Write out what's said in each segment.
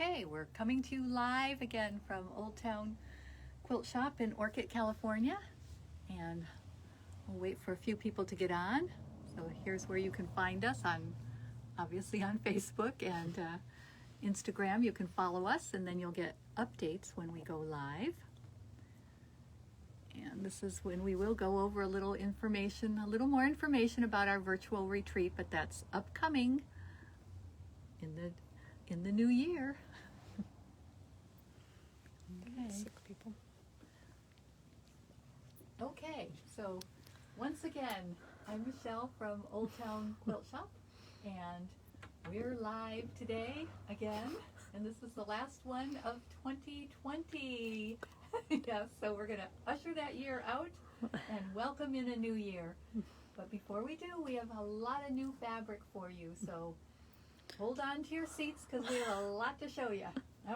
Okay, we're coming to you live again from Old Town Quilt Shop in Orchid, California. And we'll wait for a few people to get on. So here's where you can find us obviously on Facebook and Instagram. You can follow us and then you'll get updates when we go live. And this is when we will go over a little more information about our virtual retreat, but that's upcoming in the new year. Okay. Sick people. Okay, so once again, I'm Michelle from Old Town Quilt Shop, and we're live today again, and this is the last one of 2020. Yes, so we're going to usher that year out and welcome in a new year. But before we do, we have a lot of new fabric for you, so hold on to your seats because we have a lot to show you.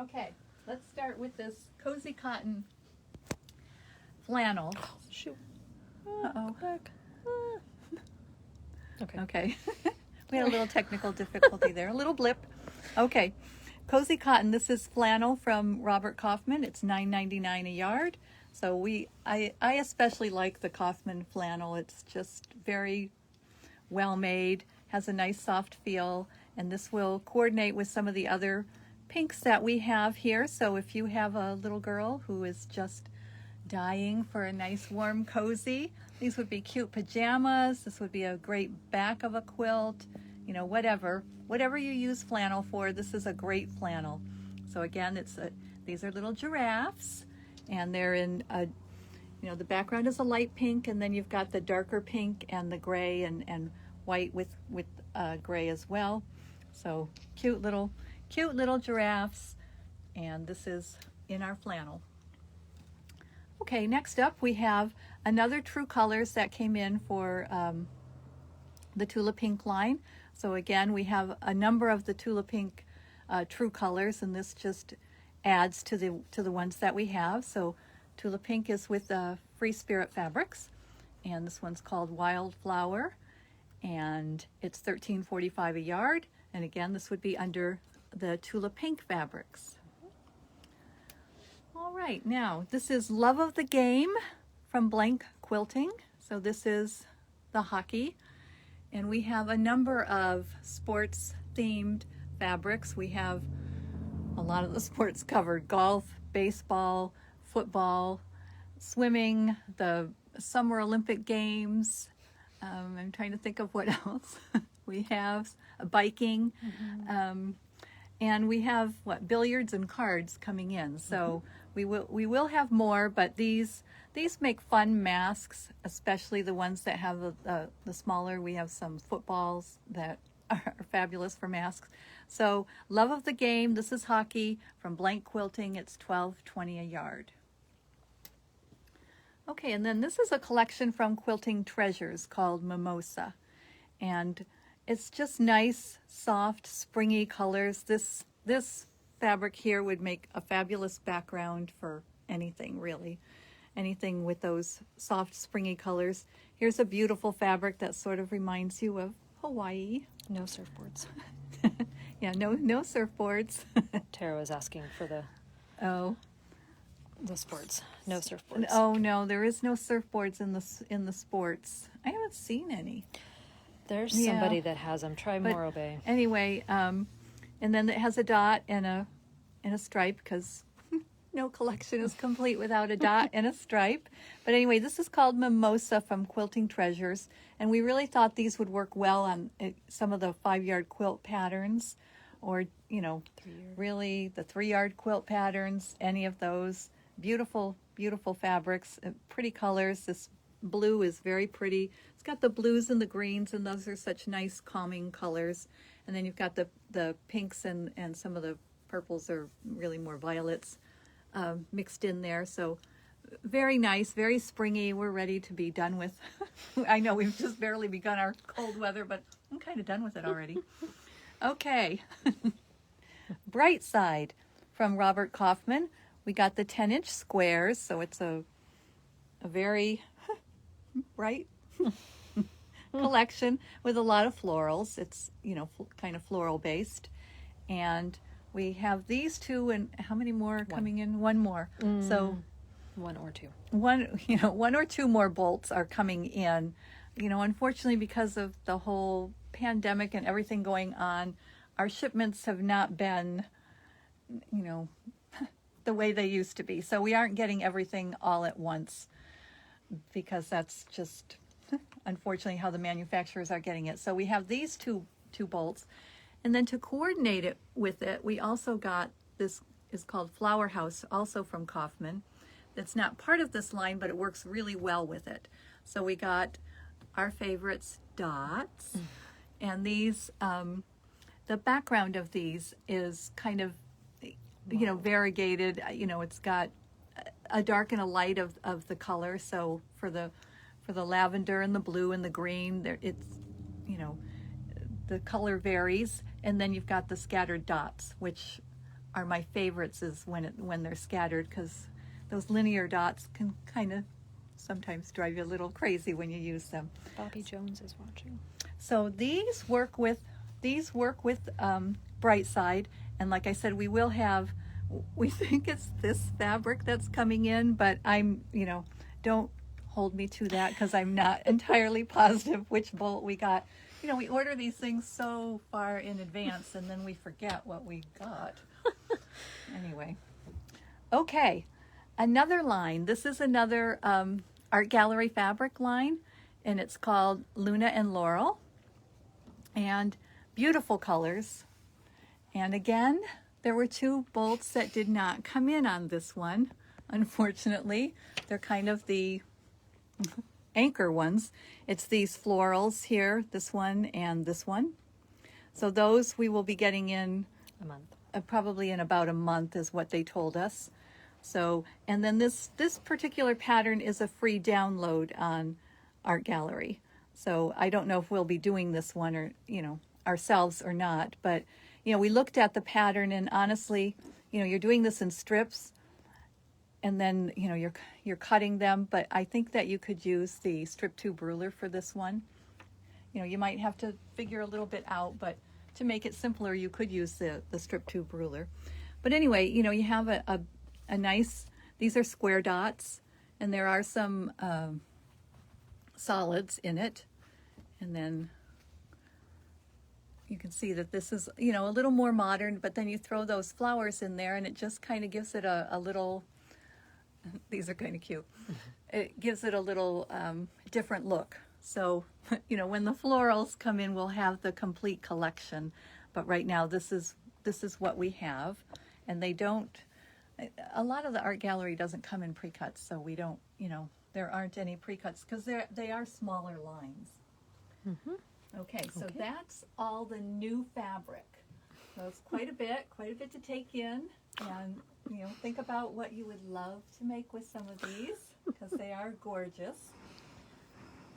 Okay, let's start with this cozy cotton flannel. Oh, shoot. Uh-oh. Heck. Okay. Okay. We had a little technical difficulty there, a little blip. Okay. Cozy cotton. This is flannel from Robert Kaufman. It's $9.99 a yard. So I especially like the Kaufman flannel. It's just very well made, has a nice soft feel, and this will coordinate with some of the other pinks that we have here. So if you have a little girl who is just dying for a nice warm cozy, these would be cute pajamas. This would be a great back of a quilt, you know, whatever you use flannel for, this is a great flannel. So again, these are little giraffes, and they're in the background is a light pink, and then you've got the darker pink and the gray and white with gray as well. So cute little giraffes, and this is in our flannel. Okay, next up we have another True Colors that came in for the Tula Pink line. So again, we have a number of the Tula Pink True Colors, and this just adds to the ones that we have. So Tula Pink is with Free Spirit Fabrics, and this one's called Wildflower, and it's $13.45 a yard. And again, this would be under the Tula Pink fabrics. All right, now this is Love of the Game from Blank Quilting. So this is the hockey, and we have a number of sports themed fabrics. We have a lot of the sports covered: golf, baseball, football, swimming, the Summer Olympic Games. I'm trying to think of what else. We have biking, and we have billiards and cards coming in. So we will have more, but these make fun masks, especially the ones that have the smaller. We have some footballs that are fabulous for masks. So Love of the Game, this is hockey from Blank Quilting. It's $12.20 a yard. Okay, and then this is a collection from Quilting Treasures called Mimosa, and it's just nice, soft, springy colors. This fabric here would make a fabulous background for anything, really. Anything with those soft, springy colors. Here's a beautiful fabric that sort of reminds you of Hawaii. No surfboards. Yeah, no surfboards. Tara was asking for the sports. No surfboards. Oh no, there is no surfboards in the sports. I haven't seen any. There's somebody that has them. Try Morro Bay. Anyway, and then it has a dot and a stripe, because no collection is complete without a dot and a stripe. But anyway, this is called Mimosa from Quilting Treasures, and we really thought these would work well on some of the 5-yard quilt patterns, or really the 3-yard quilt patterns. Any of those beautiful fabrics, pretty colors. This blue is very pretty. It's got the blues and the greens, and those are such nice calming colors. And then you've got the pinks and some of the purples are really more violets mixed in there. So very nice, very springy. We're ready to be done with. I know we've just barely begun our cold weather, but I'm kind of done with it already. Okay. Bright Side from Robert Kaufman. We got the 10-inch squares, so it's a very bright collection with a lot of florals. It's kind of floral based, and we have these two, and how many more are coming in? One more. So one or two. One or two more bolts are coming in. Unfortunately, because of the whole pandemic and everything going on, our shipments have not been, the way they used to be. So we aren't getting everything all at once, because that's just unfortunately how the manufacturers are getting it. So we have these two bolts, and then to coordinate it with it, we also got this is called Flower House, also from Kaufman. That's not part of this line, but it works really well with it. So we got our favorites, dots, and these the background of these is kind of variegated. It's got a dark and a light of the color. So for the lavender and the blue and the green, the color varies. And then you've got the scattered dots, which are my favorites is when they're scattered, because those linear dots can kind of sometimes drive you a little crazy when you use them. Bobby Jones is watching. So these work with Brightside, and like I said, we think it's this fabric that's coming in, but don't hold me to that, because I'm not entirely positive which bolt we got. We order these things so far in advance, and then we forget what we got. Anyway, okay, another line. This is another art gallery fabric line, and it's called Luna and Laurel, and beautiful colors. And again, there were two bolts that did not come in on this one, unfortunately. They're kind of the anchor ones. It's these florals here, this one and this one. So those we will be getting in a month. Probably in about a month is what they told us. So, and then this particular pattern is a free download on Art Gallery. So I don't know if we'll be doing this one or, ourselves or not, but we looked at the pattern, and honestly, you're doing this in strips, and then you're cutting them, but I think that you could use the strip tube ruler for this one. You might have to figure a little bit out, but to make it simpler, you could use the strip tube ruler. But anyway, you have a nice, these are square dots, and there are some solids in it, and then you can see that this is a little more modern, but then you throw those flowers in there, and it just kind of gives it a little, these are kind of cute, it gives it a little different look. So when the florals come in, we'll have the complete collection, but right now this is what we have. And they don't, a lot of the art gallery doesn't come in pre-cuts, so we don't, there aren't any pre-cuts, because they are smaller lines. Okay, so that's all the new fabric. So it's quite a bit to take in, and think about what you would love to make with some of these, because they are gorgeous.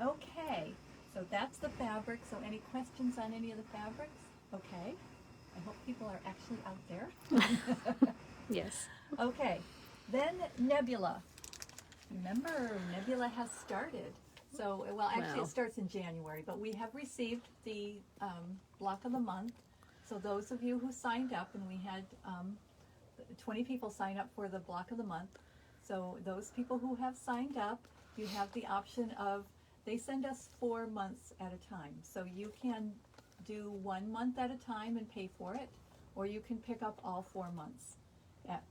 Okay, so that's the fabric. So any questions on any of the fabrics? Okay, I hope people are actually out there. Yes. Okay, then Nebula. Remember, Nebula has started. So, well, actually, Wow. It starts in January, but we have received the block of the month. So those of you who signed up, and we had 20 people sign up for the block of the month. So those people who have signed up, you have the option of, they send us 4 months at a time. So you can do 1 month at a time and pay for it, or you can pick up all 4 months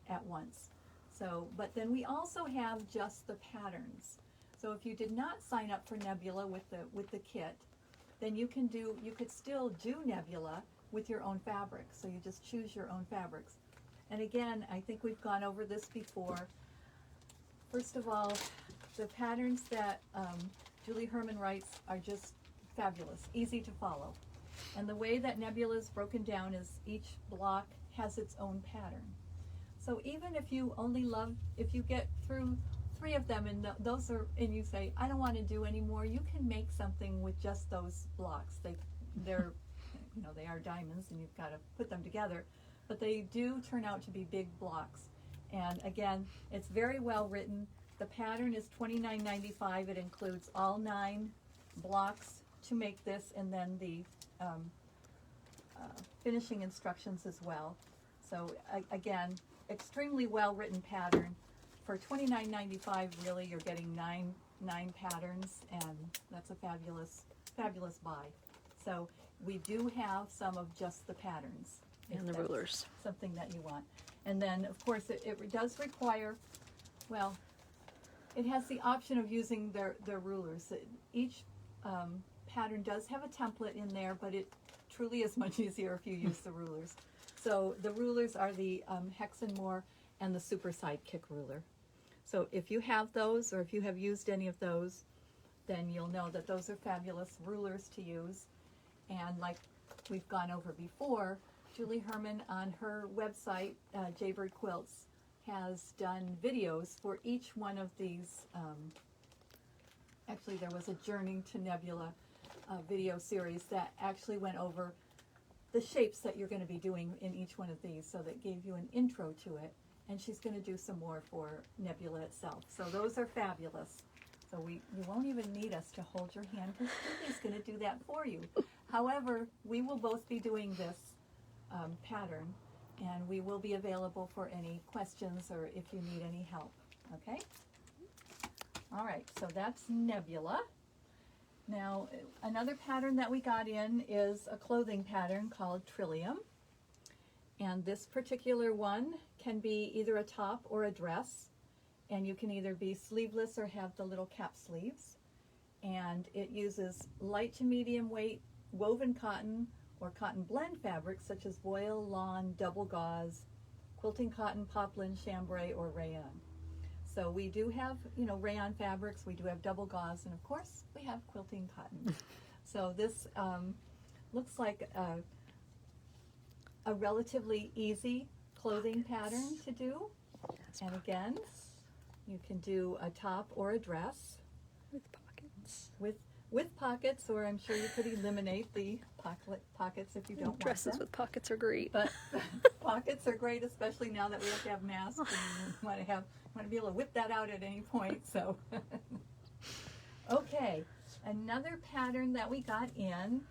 at once. So, but then we also have just the patterns. So if you did not sign up for Nebula with the kit, then you could still do Nebula with your own fabric. So you just choose your own fabrics. And again, I think we've gone over this before. First of all, the patterns that Julie Herman writes are just fabulous, easy to follow. And the way that Nebula is broken down is each block has its own pattern. So even if you if you get through 3 of them and and you say, I don't want to do any more, you can make something with just those blocks. They're they are diamonds, and you've got to put them together, but they do turn out to be big blocks. And again, it's very well written. The pattern is $29.95. It includes all 9 blocks to make this, and then the finishing instructions as well. So again, extremely well written pattern. For $29.95, really, you're getting nine patterns, and that's a fabulous buy. So we do have some of just the patterns. And the rulers. Something that you want. And then, of course, it does require, well, it has the option of using their rulers. Each pattern does have a template in there, but it truly is much easier if you use the rulers. So the rulers are the Hex and More and the Super Sidekick ruler. So if you have those, or if you have used any of those, then you'll know that those are fabulous rulers to use. And like we've gone over before, Julie Herman on her website, Jaybird Quilts, has done videos for each one of these. Actually, there was a Journey to Nebula video series that actually went over the shapes that you're going to be doing in each one of these, so that gave you an intro to it. And she's going to do some more for Nebula itself. So those are fabulous. So you won't even need us to hold your hand, because Julie's going to do that for you. However, we will both be doing this pattern, and we will be available for any questions or if you need any help. Okay? All right, so that's Nebula. Now, another pattern that we got in is a clothing pattern called Trillium. And this particular one can be either a top or a dress. And you can either be sleeveless or have the little cap sleeves. And it uses light to medium weight woven cotton or cotton blend fabrics such as voile, lawn, double gauze, quilting cotton, poplin, chambray, or rayon. So we do have, rayon fabrics, we do have double gauze, and of course we have quilting cotton. So this looks like a relatively easy clothing pattern to do. And again, you can do a top or a dress. With pockets. With pockets, or I'm sure you could eliminate the pockets if you don't want them. Dresses with pockets are great. But pockets are great, especially now that we have to have masks and you want to be able to whip that out at any point. So, okay, another pattern that we got in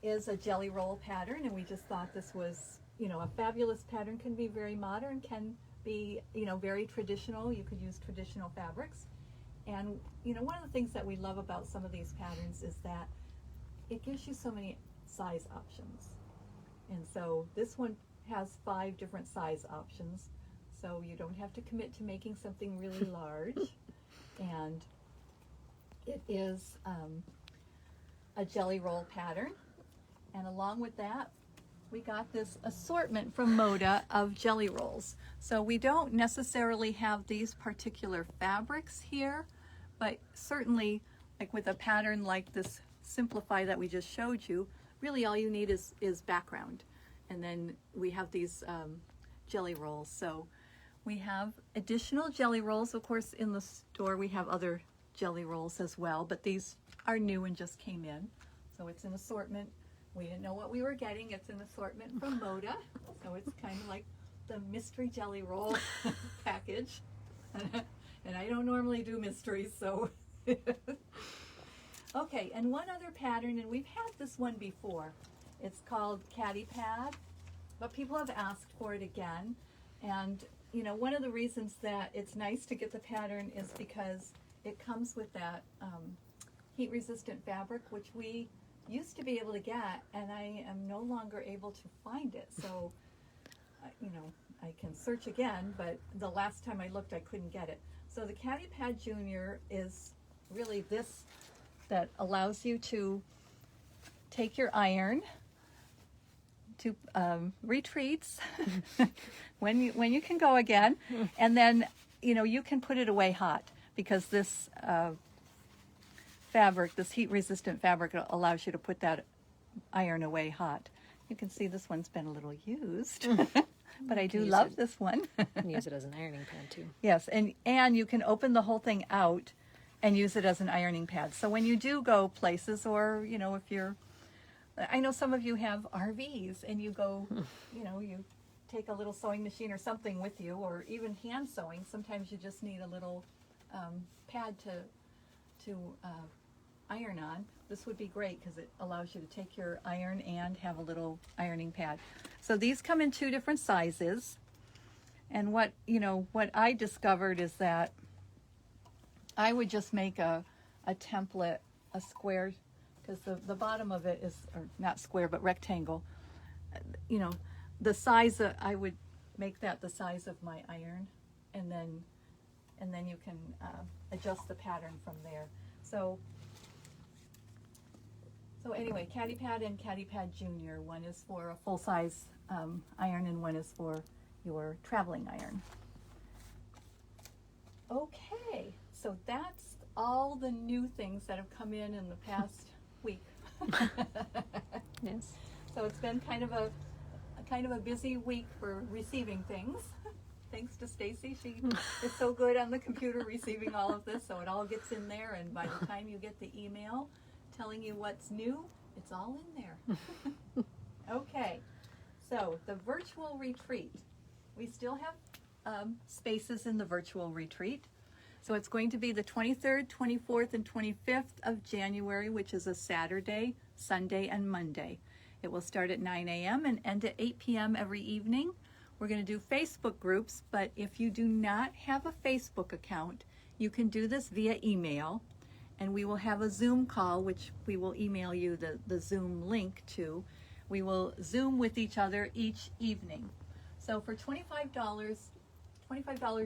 is a jelly roll pattern, and we just thought this was, a fabulous pattern. Can be very modern, can be, very traditional. You could use traditional fabrics. And, one of the things that we love about some of these patterns is that it gives you so many size options. And so this one has 5 different size options. So you don't have to commit to making something really large. And it is a jelly roll pattern. And along with that, we got this assortment from Moda of jelly rolls. So we don't necessarily have these particular fabrics here, but certainly, like with a pattern like this Simplify that we just showed you, really all you need is background. And then we have these jelly rolls. So we have additional jelly rolls. Of course, in the store we have other jelly rolls as well, but these are new and just came in. So it's an assortment. We didn't know what we were getting. It's an assortment from Moda. So it's kind of like the mystery jelly roll package. And I don't normally do mysteries, so. Okay, and one other pattern, and we've had this one before. It's called Caddy Pad, but people have asked for it again. And, one of the reasons that it's nice to get the pattern is because it comes with that heat-resistant fabric, which we used to be able to get, and I am no longer able to find it. So, I can search again, but the last time I looked, I couldn't get it. So the Caddy Pad Jr. is really this that allows you to take your iron to retreats when you can go again, and then you can put it away hot, because this fabric, this heat-resistant fabric, allows you to put that iron away hot. You can see this one's been a little used, but I do love this one. You can use it as an ironing pad too. Yes, and you can open the whole thing out and use it as an ironing pad. So when you do go places, or if you're, I know some of you have RVs and you go, you take a little sewing machine or something with you, or even hand sewing. Sometimes you just need a little pad to iron on, this would be great because it allows you to take your iron and have a little ironing pad. So these come in 2 different sizes. And what I discovered is that I would just make a template, a square, because the bottom of it is, or not square, but rectangle. The size, I would make that the size of my iron, and then you can adjust the pattern from there. So anyway, Caddy Pad and Caddy Pad Jr. One is for a full-size iron, and one is for your traveling iron. Okay, so that's all the new things that have come in the past week. Yes. So it's been kind of a busy week for receiving things. Thanks to Stacy, she is so good on the computer receiving all of this, so it all gets in there, and by the time you get the email telling you what's new, it's all in there. Okay, so the virtual retreat. We still have spaces in the virtual retreat. So it's going to be the 23rd, 24th, and 25th of January, which is a Saturday, Sunday, and Monday. It will start at 9 a.m. and end at 8 p.m. every evening. We're going to do Facebook groups, but if you do not have a Facebook account, you can do this via email, and we will have a Zoom call, which we will email you the Zoom link to. We will Zoom with each other each evening. So for $25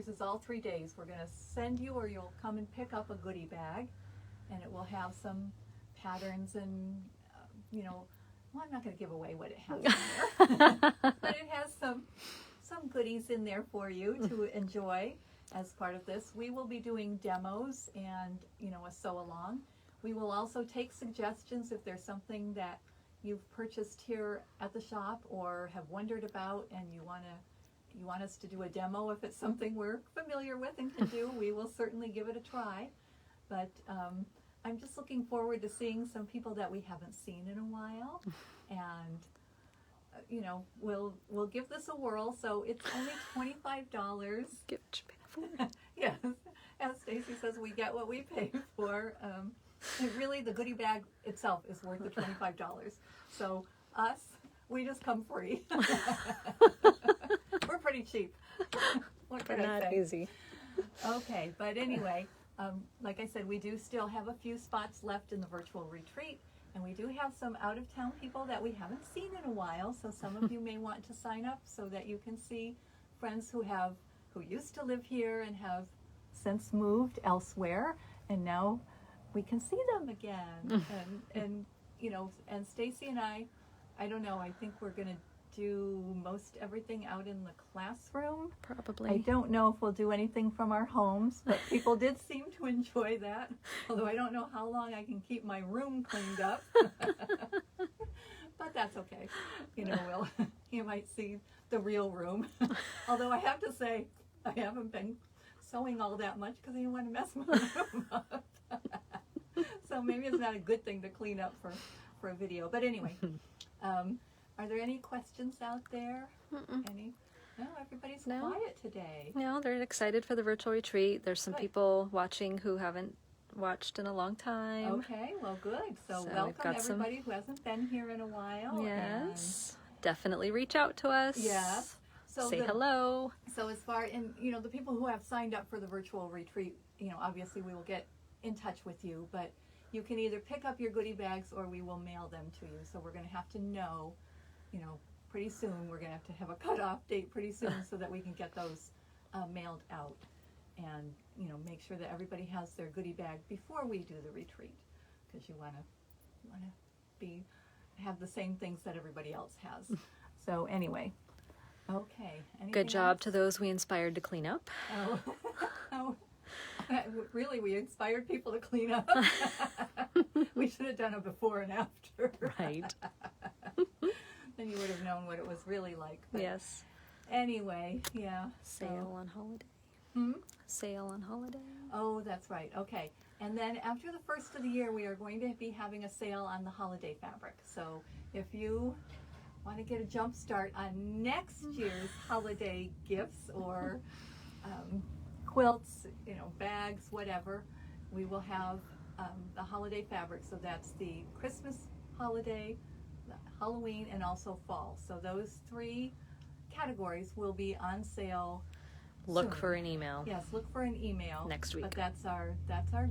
is all 3 days. We're going to send you, or you'll come and pick up a goodie bag, and it will have some patterns and, well, I'm not going to give away what it has in there, but it has some goodies in there for you to enjoy as part of this. We will be doing demos and, a sew-along. We will also take suggestions if there's something that you've purchased here at the shop or have wondered about, and you want us to do a demo. If it's something we're familiar with and can do, we will certainly give it a try. But I'm just looking forward to seeing some people that we haven't seen in a while, and we'll give this a whirl. So it's only $25. Get what you pay for. Yes, as Stacy says, we get what we pay for. And really, the goodie bag itself is worth the $25. So us, we just come free. We're pretty cheap. What can I say? Easy. Okay, but anyway, like I said, we do still have a few spots left in the virtual retreat, and we do have some out-of-town people that we haven't seen in a while, so some of you may want to sign up so that you can see friends who used to live here and have since moved elsewhere, and now we can see them again. And Stacy and I don't know, I think we're going to do most everything out in the classroom. Probably. I don't know if we'll do anything from our homes, but people did seem to enjoy that. Although I don't know how long I can keep my room cleaned up. But that's okay. You might see the real room. Although I have to say, I haven't been sewing all that much because I didn't want to mess my room up. So maybe it's not a good thing to clean up for a video. But anyway, are there any questions out there? Any? No, everybody's quiet today. No, they're excited for the virtual retreat. There's some people watching who haven't watched in a long time. Okay, well, good. So welcome everybody who hasn't been here in a while. Yes, definitely reach out to us. Yes. So say hello. So as far in, the people who have signed up for the virtual retreat, obviously we will get in touch with you, but you can either pick up your goodie bags or we will mail them to you. So we're going to have to know, pretty soon. We're going to have a cutoff date pretty soon so that we can get those mailed out, and make sure that everybody has their goodie bag before we do the retreat, because you want to have the same things that everybody else has. So anyway, okay. Good job to those we inspired to clean up. Oh. Really, we inspired people to clean up. We should have done it before and after. Right. Then you would have known what it was really like. But yes. Anyway, yeah. Sale on holiday. Sale on holiday. Oh, that's right. Okay. And then after the first of the year, we are going to be having a sale on the holiday fabric. So if you want to get a jump start on next year's holiday gifts or quilts, bags, whatever, we will have the holiday fabric. So that's the Christmas holiday, Halloween, and also fall. So those 3 categories will be on sale. Look soon. for an email. Yes, look for an email next week. But that's our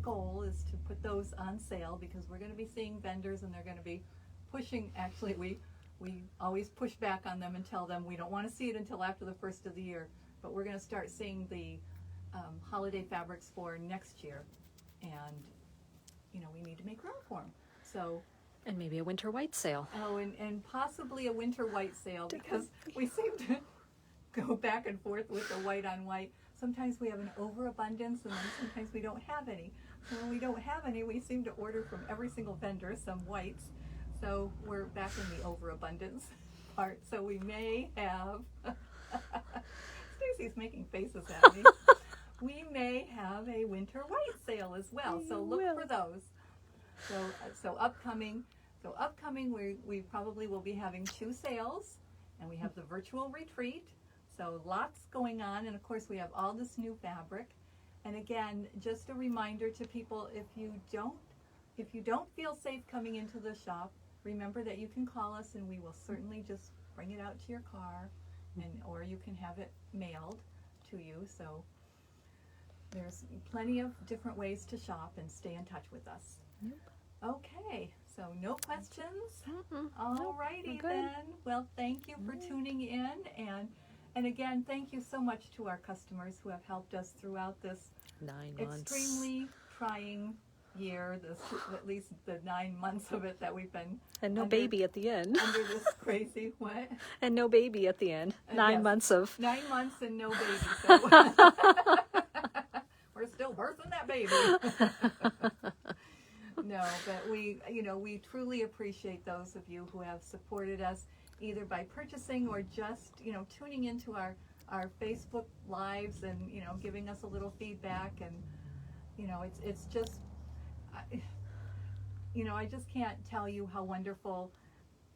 goal, is to put those on sale, because we're going to be seeing vendors and they're going to be pushing. Actually, we always push back on them and tell them we don't want to see it until after the first of the year. But we're going to start seeing the holiday fabrics for next year, and we need to make room for them. So. And maybe a winter white sale. Oh, and possibly a winter white sale, because we seem to go back and forth with the white on white. Sometimes we have an overabundance, and then sometimes we don't have any. So when we don't have any, we seem to order from every single vendor some whites. So we're back in the overabundance part. So we may have, Stacy's making faces at me. We may have a winter white sale as well. So look for those. So upcoming, we probably will be having 2 sales, and we have the virtual retreat. So lots going on, and of course we have all this new fabric. And again, just a reminder to people, if you don't feel safe coming into the shop, remember that you can call us, and we will certainly just bring it out to your car, or you can have it mailed to you. So there's plenty of different ways to shop and stay in touch with us. Yep. Okay, so no questions? All Nope, righty we're good. then. Well, thank you for tuning in, and again, thank you so much to our customers who have helped us throughout this 9 months. extremely trying year, at least the 9 months of it that we've been And no baby at the end. under this crazy what? And no baby at the end. 9 Yes. months of. 9 months and no baby. So we're still birthing that baby. No, but we truly appreciate those of you who have supported us, either by purchasing or just, tuning into our Facebook lives and, giving us a little feedback. And, it's just, I just can't tell you how wonderful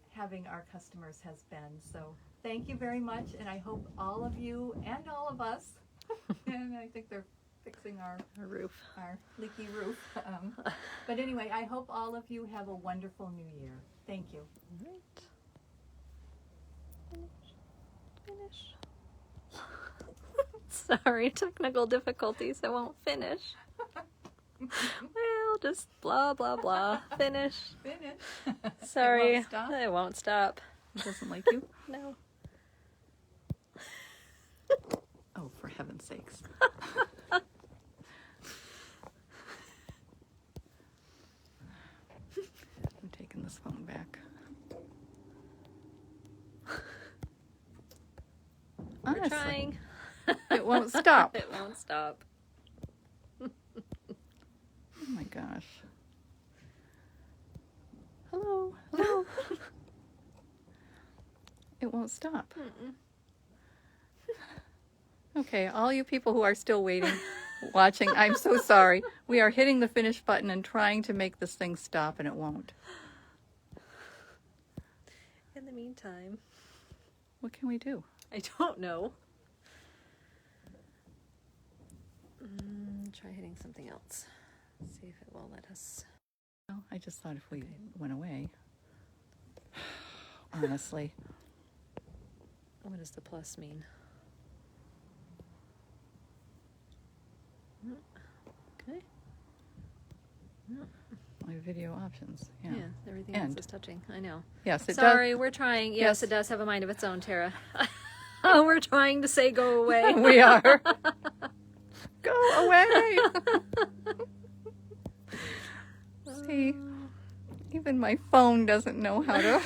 having our customers has been. So thank you very much. And I hope all of you and all of us, and I think they're fixing our leaky roof. But anyway, I hope all of you have a wonderful new year. Thank you. All right. Finish. Sorry, technical difficulties. I won't finish. Well, just blah, blah, blah. Finish. Sorry. It won't stop. It won't stop. It doesn't like you? No. Oh, for heaven's sakes. I'm taking this phone back. We're Honestly, trying. it won't stop. It won't stop. Oh my gosh. Hello. It won't stop. Okay, all you people who are still waiting, watching, I'm so sorry. We are hitting the finish button and trying to make this thing stop, and it won't. In the meantime, What can we do? I don't know. Try hitting something else. See if it will let us. Well, I just thought if we went away. Honestly. What does the plus mean? Okay. My video options. Yeah, everything End. else is touching. I know. Yes, it does. Sorry, we're trying. Yes, it does have a mind of its own, Tara. We're trying to say go away. We are. Go away. See, even my phone doesn't know how to.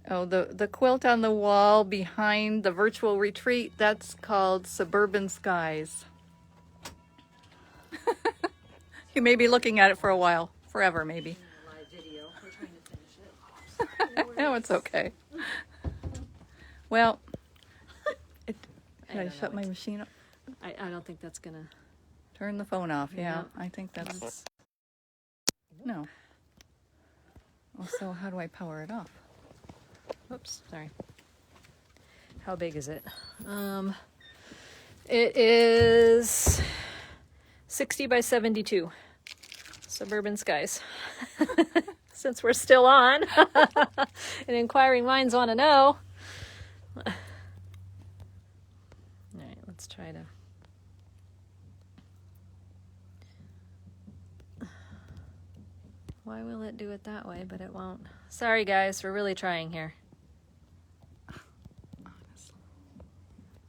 Oh, the quilt on the wall behind the virtual retreat, that's called Suburban Skies. You may be looking at it for a while, forever maybe. Live video. We're trying to finish it. No, it's okay. Well, did I don't shut know. my machine off? I don't think that's gonna. Turn the phone off, yeah. No. I think that's... No. Well, so how do I power it off? Oops, sorry. How big is it? It is 60 by 72. Suburban skies. Since we're still on, and inquiring minds want to know. All right, let's try to. Why will it do it that way, but it won't? Sorry, guys, we're really trying here.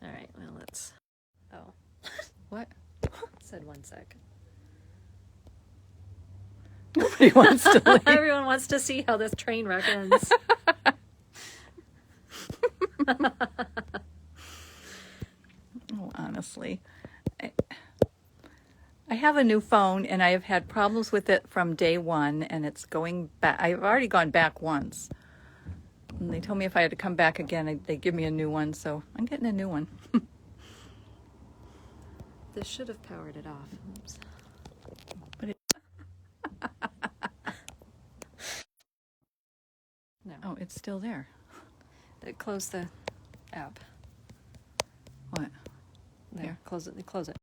All right, well, let's. Oh. What? Said 1 sec. Nobody wants to leave. Everyone wants to see how this train wreck ends. Oh, honestly. I have a new phone and I have had problems with it from day one, and it's going back. I've already gone back once. And they told me if I had to come back again, they'd give me a new one, so I'm getting a new one. This should have powered it off. Oops. But it, No. oh, it's still there. Close the app. What? There. Here. Close it. Close it.